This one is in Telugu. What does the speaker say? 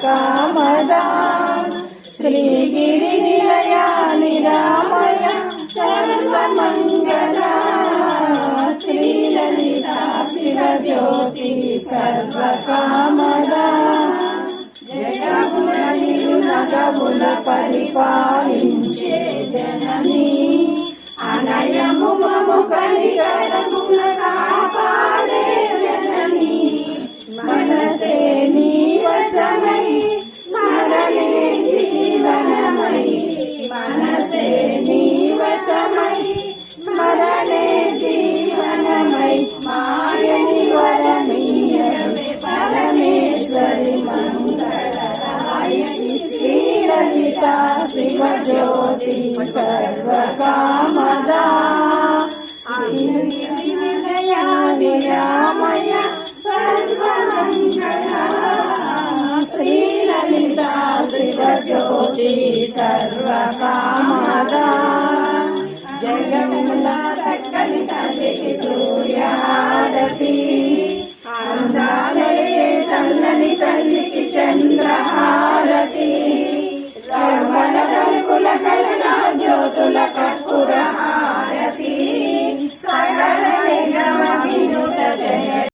సర్వకామదా శ్రీగిరి నిలయా నిరామయ సర్వమంగళ శ్రీలలితా శివజ్యోతి సర్వకామదా జయముల నగముల పరిపాలించే జననీ అనయము మము కనికరముల కాపాడే జననీ మనసే నీ వశమై స్మరణే జీవనమై మనసే నీ వశమై స్మరణే జీవనమై మాయని వరమీయవే పరమేశ్వరి మంగళదాయని శ్రీలలితా శివజ్యోతి సర్వకామదా నిలయా నిరామయ సర్వమంగళ శ్రీలలితా శివజ్యోతి సర్వకామదా జగముల చక్కని తల్లికి